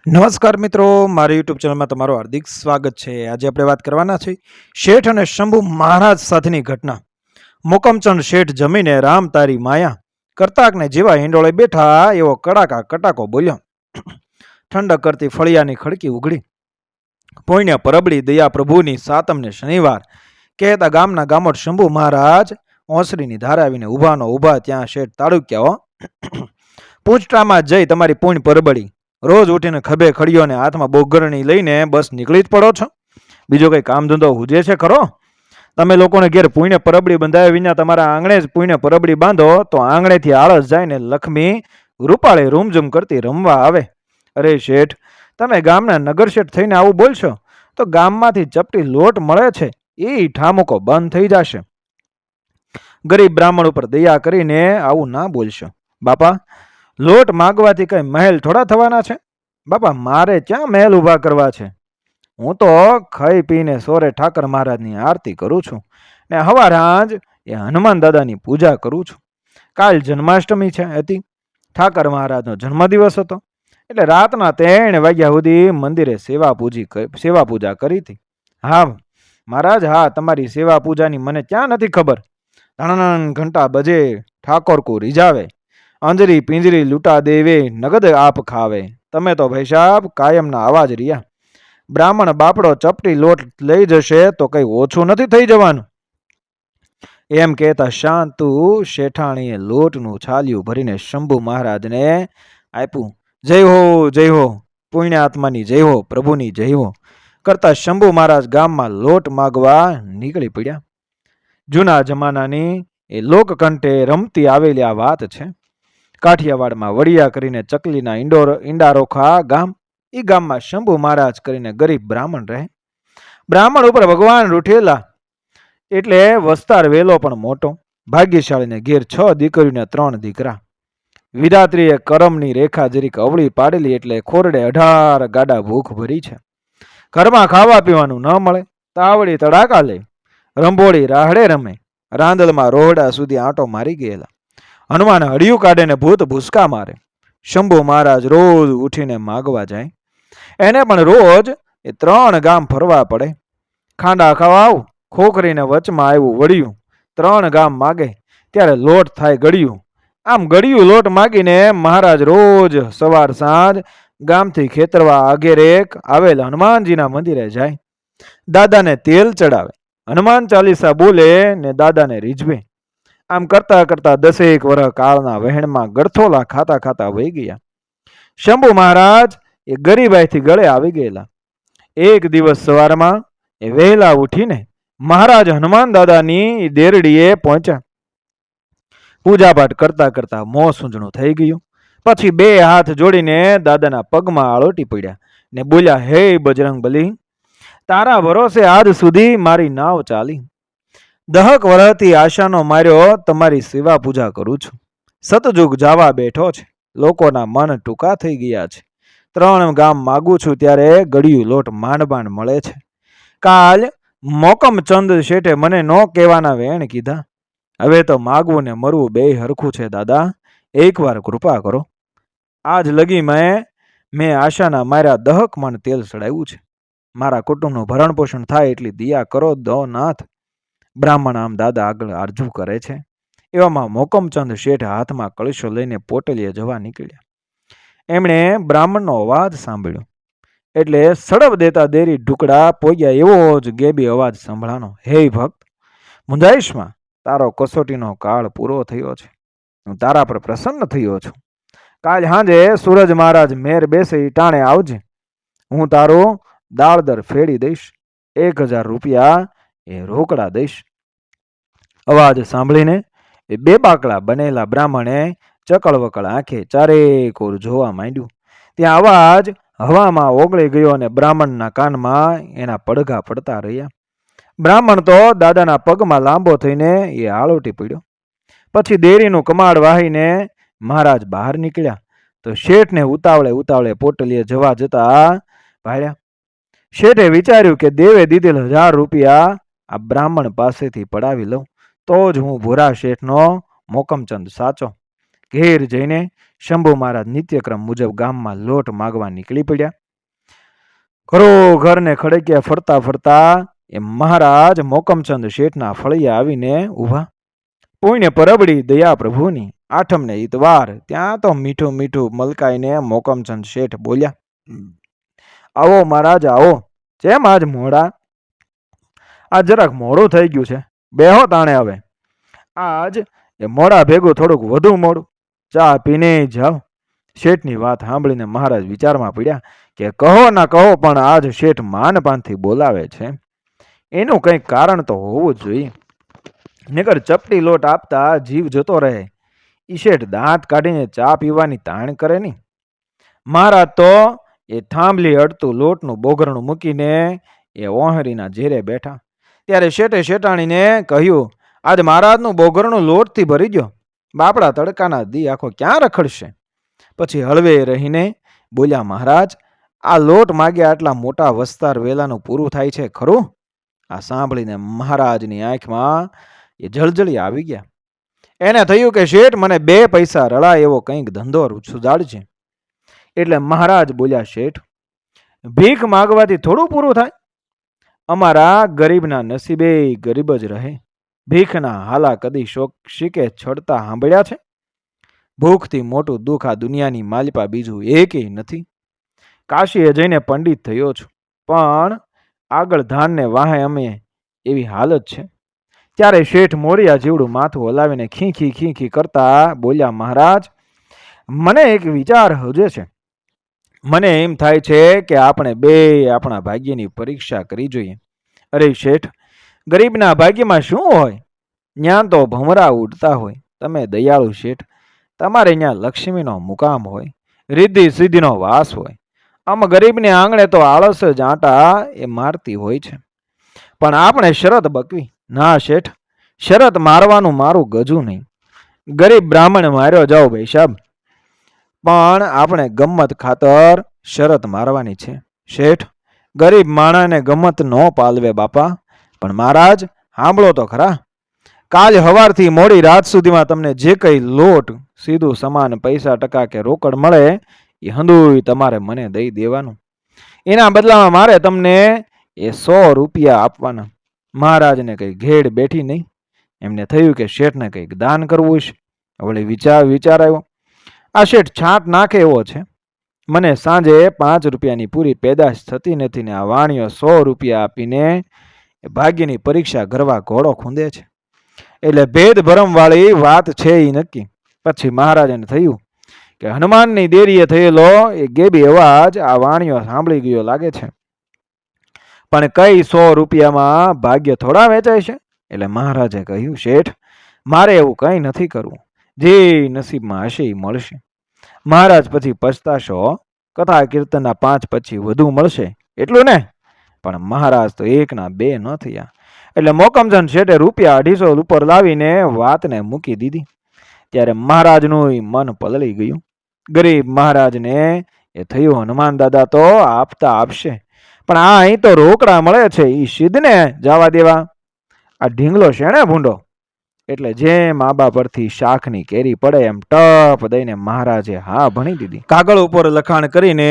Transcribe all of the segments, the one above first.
નમસ્કાર મિત્રો, મારી યુટ્યુબ ચેનલમાં તમારું હાર્દિક સ્વાગત છે। આજે આપણે વાત કરવાના છે શેઠ અને શંભુ મહારાજ સાથેની ઘટના। મોકમચંદ શેઠ જમીને રામ તારી માયા કરતાકને જેવા હિંડોળે બેઠા એવો કડાકા કટાકો બોલ્યો। ઠંડક કરતી ફળિયાની ખડકી ઉઘડી, પોઈня પરબડી દયા પ્રભુની સાતમને શનિવાર કહેતા ગામના ગામોટ શંભુ મહારાજ ઓસરીની ધારે આવીને ઊભાનો ઊભા ત્યાં શેઠ તાળુક્યા। પૂંછટામાં જઈ તમારી પૂણ પરબડી, રોજ ઉઠીને ખભે ખડીઓ ને હાથમાં બોગરણી લઈને બસ નીકળી જ પડો છો? બીજો કઈ કામ ધંધો હુજે છે ખરો? તમે લોકોને ઘેર પુણ્ય પરબડી બંધાવ્યા વિના તમારા આંગણે જ પુણ્ય પરબડી બાંધો તો આંગણેથી આળસ જાય ને લક્ષ્મી રૂપાળે રૂમઝુમ કરતી રમવા આવે। અરે શેઠ, તમે ગામના નગર શેઠ થઈને આવું બોલશો તો ગામમાંથી ચપટી લોટ મળે છે એ ઠામુકો બંધ થઈ જશે। ગરીબ બ્રાહ્મણ ઉપર દયા કરીને આવું ના બોલશો। બાપા, લોટ માગવાથી કઈ મહેલ થોડા થવાના છે? બાપા, મારે ક્યાં મહેલ ઊભા કરવા છે? હું તો ખાઈ પીને સોરે ઠાકર મહારાજની આરતી કરું છું ને હવાર હાંજ એ હનુમાન દાદાની પૂજા કરું છું। કાલ જન્માષ્ટમી હતી, ઠાકર મહારાજનો જન્મદિવસ હતો એટલે રાતના 3 વાગ્યા સુધી મંદિરે સેવા પૂજા કરી હતી। હા મહારાજ, હા, તમારી સેવા પૂજાની મને ક્યાં નથી ખબર। ધણન ઘંટા બજે ઠાકોર કો રીઝાવે, અંજરી પિંજરી લૂટા દેવે નગદ આપ ખાવે। તમે તો ભાઈ સાહેબ કાયમના આવાજ રહ્યા। બ્રાહ્મણ બાપડો ચપટી લોટ લઈ જશે તો કઈ ઓછું નથી થઈ જવાનું। એમ કહેતા શાંતુ શેઠાણીએ લોટનું છાલિયું ભરીને શંભુ મહારાજને આપ્યું। જય હો, જય હો, પુણ્યાત્માની જય હો, પ્રભુની જય હો કરતા શંભુ મહારાજ ગામમાં લોટ માગવા નીકળી પડ્યા। જૂના જમાનાની એ લોકકંઠે રમતી આવેલી આ વાત છે। કાઠિયાવાડમાં વડિયા કરીને ચકલીના ઈંડારોખા ગામ, એ ગામમાં શંભુ મહારાજ કરીને ગરીબ બ્રાહ્મણ રહે। બ્રાહ્મણ ઉપર ભગવાન રૂઠેલા એટલે વસ્તાર વેલો પણ મોટો। ભાગ્યશાળીને ઘેર 6 દીકરીને 3 દીકરા। વિધાત્રીએ કરમની રેખા જરીક અવળી પાડેલી એટલે ખોરડે 18 ગાડા ભૂખ ભરી છે। ઘરમાં ખાવા પીવાનું ન મળે, તાવડી તડાકા લે, રંભોળી રાહડે રમે, રાંદલમાં રોહડા સુધી આંટો મારી ગયેલા। હનુમાન હડિયું કાઢે ને ભૂત ભૂસકા મારે। શંભુ મહારાજ રોજ ઉઠીને માગવા જાય, એને પણ રોજ એ 3 ગામ ફરવા પડે। ખાંડા ખવાવ, ખોખરીને વચમાં આવ્યું વળ્યું, 3 ગામ માગે ત્યારે લોટ થાય ગળ્યું। આમ ગળ્યું લોટ માગીને મહારાજ રોજ સવાર સાંજ ગામથી ખેતરવા આગેરેક આવેલ હનુમાનજીના મંદિરે જાય, દાદાને તેલ ચડાવે, હનુમાન ચાલીસા બોલે ને દાદાને રીઝવે। આમ કરતા કરતા 10 વર્ષ કાળના વહેણમાં ગળથોલા ખાતા ખાતા વહી ગયા। શંભુ મહારાજ એ ગરીબાઈથી ગળે આવી ગયેલા। એક દિવસ સવારમાં એ વહેલા ઉઠીને મહારાજ હનુમાન દાદાની દેરડીએ પહોંચ્યા। પૂજાપાઠ કરતા કરતા મોં સૂંજણું થઈ ગયું। પછી 2 હાથ જોડીને દાદાના પગમાં આળોટી પડ્યા ને બોલ્યા, હે બજરંગ બલી, તારા ભરોસે આજ સુધી મારી નાવ ચાલી। 10 વર્ષથી આશાનો માર્યો તમારી સેવા પૂજા કરું છું। સતયુગ જવા બેઠો છે, લોકોના મન ટૂંકા થઈ ગયા છે। 3 ગામ માગું છું ત્યારે ગળ્યું લોટ માંડ માંડ મળે છે। કાલ મોકમચંદ શેઠે મને નો કહેવાના વેણ કીધા। હવે તો માગવું ને મરવું બેય હરખું છે દાદા, એકવાર કૃપા કરો। આજ લગી મેં આશાના માર્યા 10 મણ તેલ ચડાવ્યું છે। મારા કુટુંબનું ભરણ પોષણ થાય એટલી દયા કરો દો નાથ। બ્રાહ્મણ આમ દાદા આગળ આરજુ કરે છે। એવામાં મોકમચંદ શેઠ હાથમાં કળશો લઈને પોટલીએ જવા નીકળ્યા। એમણે બ્રાહ્મણનો અવાજ સાંભળ્યો એટલે સડપ દેતા દેરી ઢુકડા પોગ્યા એવો જ ગેબી અવાજ સંભળાનો, હે ભક્ત, મુંજાઈશમાં, તારો કસોટીનો કાળ પૂરો થયો છે। હું તારા પર પ્રસન્ન થયો છું। કાલ સાંજે સૂરજ મહારાજ મેર બેસે ટાણે આવજે, હું તારો દાળદર ફેડી દઈશ। 1000 રૂપિયા એ રોકડા દઈશ। અવાજ સાંભળીને એ 2 બાકડા બનેલા બ્રાહ્મણે ચકળવકળ આંખે ચારેકોર જોવા માંડ્યું। ત્યાં અવાજ હવામાં ઓગળી ગયો અને બ્રાહ્મણના કાનમાં એના પડઘા પડતા રહ્યા। બ્રાહ્મણ તો દાદાના પગમાં લાંબો થઈને એ આળોટી પડ્યો। પછી દેરીનું કમાડ વાહીને મહારાજ બહાર નીકળ્યા તો શેઠને ઉતાવળે પોટલીએ જવા જતા ભાળ્યા। શેઠે વિચાર્યું કે દેવે દીધેલ 1000 રૂપિયા આ બ્રાહ્મણ પાસેથી પડાવી લઉં તો જ હું ભૂરા શેઠનો મોકમચંદ સાચો। ઘેર જઈને શંભુ મહારાજ નિત્યક્રમ મુજબ ગામમાં લોટ માગવા નીકળી પડ્યા. ઘરો ઘરને ખડક્યા ફરતા ફરતા એ મહારાજ મોકમચંદ શેઠના ફળિયા આવીને ઊભા. પુણ્ય પરબડી દયા પ્રભુની, આઠમને ઇતવાર. ત્યાં તો મીઠું મીઠું મલકાઈને મોકમચંદ શેઠ બોલ્યા, આવો મહારાજ આવો. જેમ આજ મોડા? આજ જરાક મોડું થઈ ગયું છે, બેહો તાણે. હવે આજ એ મોડા ભેગું થોડુંક વધુ મોડું, ચા પીને જાઓ. શેઠની વાત સાંભળીને મહારાજ વિચારમાં પડ્યા કે કહો ના કહો પણ આજ શેઠ માનપાનથી બોલાવે છે, એનું કંઈક કારણ તો હોવું જ જોઈએ. નકર ચપટી લોટ આપતા જીવ જતો રહે, ઈ શેઠ દાંત કાઢીને ચા પીવાની તાણ કરે નહીં. મહારાજ તો એ થાંભલી અડતું લોટનું બોગરણું મૂકીને એ ઓહરીના ઝેરે બેઠા. ત્યારે શેઠે શેઠાણીને કહ્યું, આજ મહારાજનું બોગરણું લોટથી ભરી ગયો. બાપડા તડકાના દી આખો ક્યાં રખડશે? પછી હળવે રહીને બોલ્યા, મહારાજ આ લોટ માગ્યા આટલા મોટા વસ્તાર વેલાનું પૂરું થાય છે ખરું? આ સાંભળીને મહારાજની આંખમાં એ જળજળી આવી ગયા. એને થયું કે શેઠ મને 2 પૈસા રળાય એવો કંઈક ધંધો સુધારજે. એટલે મહારાજ બોલ્યા, શેઠ ભીખ માગવાથી થોડું પૂરું થાય? અમારા ગરીબના નસીબે ગરીબ જ રહે. ભીખના હાલા કદી શીકે છડતા સાંભળ્યા છે? ભૂખથી મોટું દુઃખ આ દુનિયાની માલિપા બીજું એકેય નથી. કાશીએ જઈને પંડિત થયો છું, પણ આગળ ધાનને વાહે અમે એવી હાલત છે. ત્યારે શેઠ મોરિયા જેવડું માથું હલાવીને ખીખી ખીખી કરતા બોલ્યા, મહારાજ મને એક વિચાર હજે છે. મને એમ થાય છે કે આપણે બે આપણા ભાગ્યની પરીક્ષા કરી જોઈએ. અરે શેઠ, ગરીબના ભાગ્યમાં શું હોય? ન્યા તો ભમરા ઉડતા હોય. તમે દયાળુ શેઠ, તમારે ત્યાં લક્ષ્મીનો મુકામ હોય, રિદ્ધિ સિદ્ધિનો વાસ હોય. આમ ગરીબને આંગણે તો આળસ જ આંટા એ મારતી હોય છે. પણ આપણે શરત બકવી. ના શેઠ, શરત મારવાનું મારું ગજું નહીં. ગરીબ બ્રાહ્મણ માર્યો જાઓ ભાઈ સાહેબ, પણ આપણે ગમ્મત ખાતર શરત મારવાની છે. શેઠ, ગરીબ માણાને ગમ્મત ન પાલવે બાપા. પણ મહારાજ સાંભળો તો ખરા, કાલ હવારથી મોડી રાત સુધીમાં તમને જે કંઈ લોટ સીધું સમાન પૈસા ટકા કે રોકડ મળે એ હંધુય તમારે મને દઈ દેવાનું. એના બદલામાં મારે તમને એ 100 રૂપિયા આપવાના. મહારાજને કંઈ ઘેડ બેઠી નહીં. એમને થયું કે શેઠને કંઈક દાન કરવું છે. વળી વિચાર આવ્યો, આ શેઠ છાંટ નાખે એવો છે. મને સાંજે 5 રૂપિયાની પૂરી પેદાશ થતી નથી ને આ વાણીઓ 100 રૂપિયા આપીને ભાગ્યની પરીક્ષા કરવા ઘોડો ખૂંદે છે. એટલે ભેદ ભરમ વાળી વાત છે એ નક્કી. પછી મહારાજને થયું કે હનુમાનની દેરીએ થયેલો એ ગેબી અવાજ આ વાણીઓ સાંભળી ગયો લાગે છે. પણ કઈ 100 રૂપિયામાં ભાગ્ય થોડા વેચાય છે? એટલે મહારાજે કહ્યું, શેઠ મારે એવું કંઈ નથી કરવું, જે નસીબમાં હશે એ મળશે. મહારાજ પછી પછતાશો, કથા કીર્તનના 5 પછી વધુ મળશે એટલું ને? પણ મહારાજ તો 1 ના 2 ન થયા. એટલે મોકમચંદ શેઠે રૂપિયા 250 ઉપર લાવીને વાતને મૂકી દીધી. ત્યારે મહારાજનું મન પલળી ગયું. ગરીબ મહારાજને એ થયું, હનુમાન દાદા તો આપતા આપશે, પણ આ અહીં તો રોકડા મળે છે, એ સિદ્ધને જવા દેવા. આ ઢીંગલો શેણે ભૂંડો? એટલે જેમ આબા પરથી શાખની કેરી પડે એમ ટપ દઈને મહારાજે હા ભણી દીધી. કાગળ ઉપર લખાણ કરીને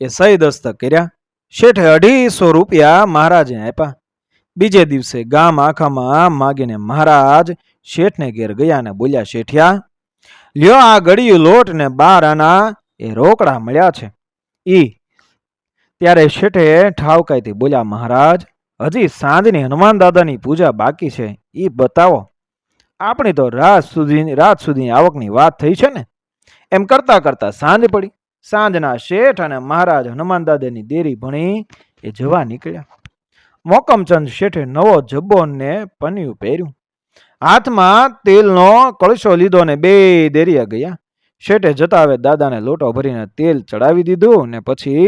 એ સહી દસ્તક કર્યા. શેઠે 250 રૂપિયા મહારાજે આપ્યા. બીજે દિવસે ગામ આખામાં માગીને મહારાજ શેઠને ઘેર ગયા ને બોલ્યા, શેઠિયા લ્યો આ ગળિયું લોટ ને 12 આના એ રોકડા મળ્યા છે. ત્યારે શેઠે ઠાવકાઈથી બોલ્યા, મહારાજ હજી સાંજની હનુમાન દાદાની પૂજા બાકી છે, એ બતાવો. આપણી તો રાત સુધી આવકની વાત થઈ છે ને. એમ કરતા કરતા સાંજ પડી. સાંજના શેઠ અને મહારાજ હનુમાન દાદાની દેરી ભણી એ જવા નીકળ્યા. મોકમચંદ શેઠે નવો જબ્બો ને પન્યું પહેર્યું, હાથમાં તેલનો કળશો લીધો ને 2 દેરિયા ગયા. શેઠે જતા હવે દાદાને લોટો ભરીને તેલ ચડાવી દીધું ને પછી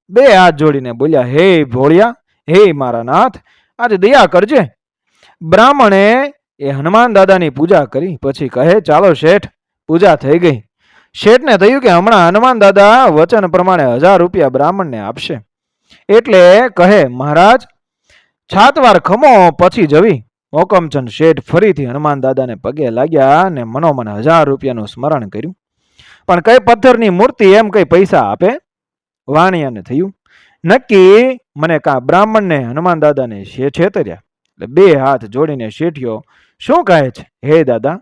2 હાથ જોડીને બોલ્યા, હે ભોળિયા, હે મારા નાથ, આજે દયા કરજે. બ્રાહ્મણે એ હનુમાન દાદાની પૂજા કરી. પછી કહે, ચાલો શેઠ, પૂજા થઈ ગઈ. શેઠને થયું કે હમણાં હનુમાન દાદા વચન પ્રમાણે 1000 રૂપિયા બ્રાહ્મણને આપશે. એટલે કહે, મહારાજ છાતવાર ખમો પછી જવી. મોકમચંદ શેઠ ફરીથી હનુમાન દાદાને પગે લાગ્યા ને મનોમન 1000 રૂપિયાનું સ્મરણ કર્યું. પણ કઈ પથ્થરની મૂર્તિ એમ કઈ પૈસા આપે? વાણિયાને થયું નક્કી મને કા બ્રાહ્મણને હનુમાન દાદાને છેતર્યા. એટલે બે હાથ જોડીને શેઠિયો શું કહે છે? હે દાદા,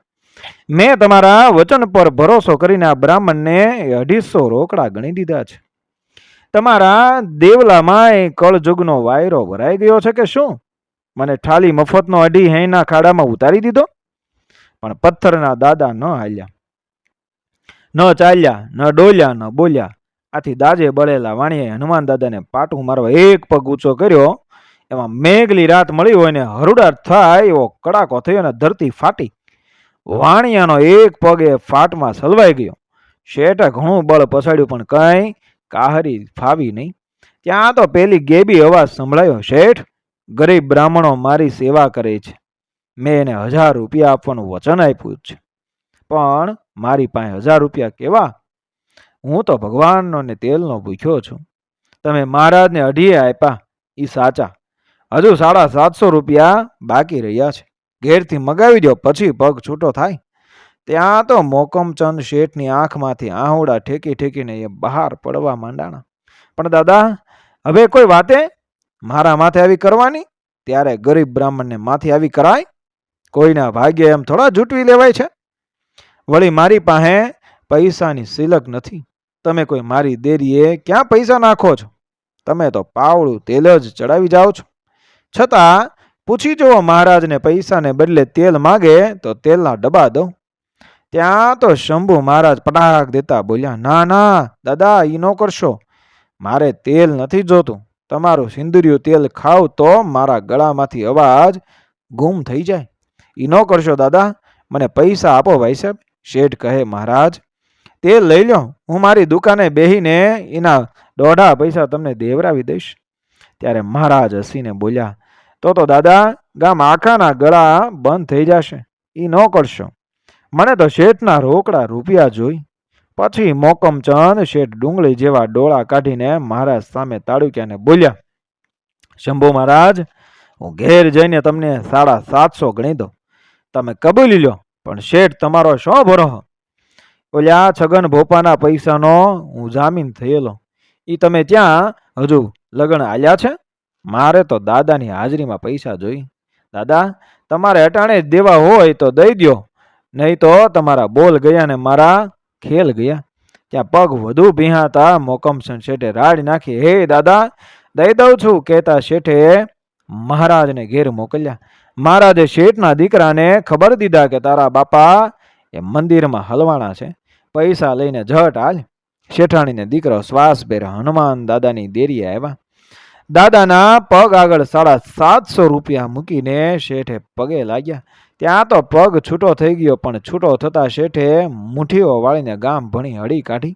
મેં તમારા વચન પર ભરોસો કરીને આ બ્રાહ્મણને 250 રોકડા ગણી દીધા છે. તમારા દેવલામાં કળજુગનો વાયરો ભરાઈ ગયો છે કે શું? મને ઠાલી મફતનો 2.5 હૈના ખાડામાં ઉતારી દીધો. પણ પથ્થરના દાદા ન હાલ્યા, ન ચાલ્યા, ન ડોલ્યા, ન બોલ્યા. આથી દાજે બળેલા વાણિયાએ હનુમાન દાદાને પાટું મારવા એક પગ ઊંચો કર્યો. એમાં મેઘલી રાત મળી હોય ને હરુડાટ થાય એવો કડાકો થયો અને ધરતી ફાટી. વાણિયાનો એક પગ એ ફાટમાં સલવાઈ ગયો. શેઠે ઘણું બળ પછાડ્યું પણ કંઈ કાહરી ફાવી નહીં. ત્યાં તો પેલી ગેબી અવાજ સંભળાયો, શેઠ, ગરીબ બ્રાહ્મણો મારી સેવા કરે છે. મેં એને 1000 રૂપિયા આપવાનું વચન આપ્યું છે, પણ મારી પાસે 1000 રૂપિયા કેવા? હું તો ભગવાનનો ને તેલનો ભૂખ્યો છું. તમે મહારાજને 2.5 આપ્યા એ સાચા, હજુ 750 રૂપિયા બાકી રહ્યા છે. ઘેરથી મગાવી દો, પછી પગ છૂટો થાય. ત્યાં તો મોકમચંદ શેઠની આંખમાંથી આહુડા ઠેકી ઠેકીને એ બહાર પડવા માંડાણા. પણ દાદા, હવે કોઈ વાતે મારા માથે આવી કરવાની? ત્યારે ગરીબ બ્રાહ્મણને માથે આવી કરાય? કોઈના ભાગ્ય એમ થોડા જૂટવી લેવાય છે? વળી મારી પાસે પૈસાની સિલક નથી. તમે કોઈ મારી દેરીએ ક્યાં પૈસા નાખો છો? તમે તો પાવડું તેલ જ ચડાવી જાઓ છો. છતાં પૂછી જુઓ મહારાજને, પૈસાને બદલે તેલ માગે તો તેલના ડબ્બા દઉં. ત્યાં તો શંભુ મહારાજ પટાક દેતા બોલ્યા, ના ના દાદા, એ ન કરશો. મારે તેલ નથી જોતું. તમારું સિંદુરિયું તેલ ખાવ તો મારા ગળામાંથી અવાજ ગુમ થઈ જાય. એ ન કરશો દાદા, મને પૈસા આપો ભાઈ સાહેબ. શેઠ કહે, મહારાજ, તેલ લઈ લો, હું મારી દુકાને બેહીને એના 1.5 પૈસા તમને દેવરાવી દઈશ. ત્યારે મહારાજ હસીને બોલ્યા, તો દાદા, ગામ આખાના ગળા બંધ થઈ જશે. એ ન કરશો. મને તો શેઠના રોકડા રૂપિયા જોઈ. પછી મોકમચંદ શેઠ ડુંગળી જેવા ડોળા કાઢીને મહારાજ સામે તાળુક્યાને બોલ્યા, શંભુ મહારાજ, હું ઘેર જઈને તમને 750 ગણી દઉં. તમે કબૂલી લો, પણ શેઠ તમારો શો ભરોહો? ઓલ્યા છગન ભોપાના પૈસાનો હું જામીન થયેલો. એ તમે ત્યાં હજુ લગન આલ્યા છે? મારે તો દાદાની હાજરીમાં પૈસા જોઈ. દાદા, તમારે અટાણે જ દેવા હોય તો દઈ દો, નહીં તો તમારા બોલ ગયા ને મારા ખેલ ગયા. ત્યાં પગ વધુ ભીહાતા મોકમચંદ શેઠે રાડ નાખી, હે દાદા, દઈ દઉં છું કહેતા શેઠે મહારાજને ઘેર મોકલ્યા. મહારાજે શેઠના દીકરાને ખબર દીધા કે તારા બાપા એ મંદિરમાં હલવાણા છે, પૈસા લઈને ઝટ હાલ. શેઠાણીને દીકરો શ્વાસ ભેર હનુમાન દાદાની દેરીએ આવ્યા. દાદાના પગ આગળ 750 રૂપિયા મૂકીને શેઠે પગે લાગ્યા. ત્યાં તો પગ છૂટો થઈ ગયો, પણ છૂટો થતા શેઠે મુઠ્ઠીઓ વાળીને ગામ ભણી હળી કાઢી.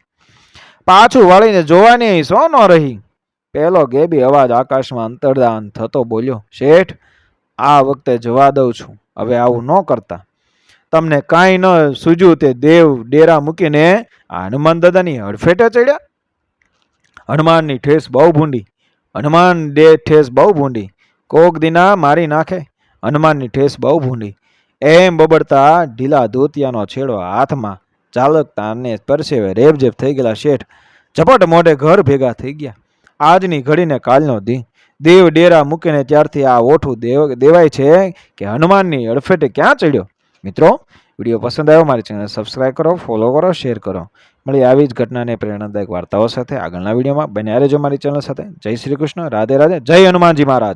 પાછું વાળીને જોવાની સો ન રહી. પેલો ગેબી અવાજ આકાશમાં અંતર્ધાન થતો બોલ્યો, શેઠ, આ વખતે જવા દઉં છું, હવે આવું ન કરતા. તમને કાંઈ ન સૂજ્યું તે દેવ ડેરા મૂકીને આ હનુમાન દાદાની હડફેટે ચડ્યા? હનુમાનની ઠેસ બહુ ભૂંડી, હનુમાન ઠેસ બહુ ભૂંડી, કોક દિના મારી નાખે. હનુમાનની ઠેસ બહુ ભૂંડી. એમ બબડતા ઢીલા ધોતિયાનો છેડો હાથમાં ચાલકતા અને પરસેવે રેબઝેબ થઈ ગયેલા શેઠ ઝપટ મોઢે ઘર ભેગા થઈ ગયા. આજની ઘડીને કાલનો દી. દેવ ડેરા મૂકીને ત્યારથી આ ઓઠું દેવાય છે કે હનુમાનની અડફેટે ક્યાં ચડ્યો. મિત્રો, વિડીયો પસંદ આવ્યો મારી ચેનલ સબસ્ક્રાઈબ કરો, ફોલો કરો, શેર કરો. મળી આવી જ ઘટનાને પ્રેરણાદાયક વાર્તાઓ સાથે આગળના વિડીયોમાં. બન્યા રહેજો મારી ચેનલ સાથે. જય શ્રી કૃષ્ણ, રાધે રાધે, જય હનુમાનજી મહારાજ.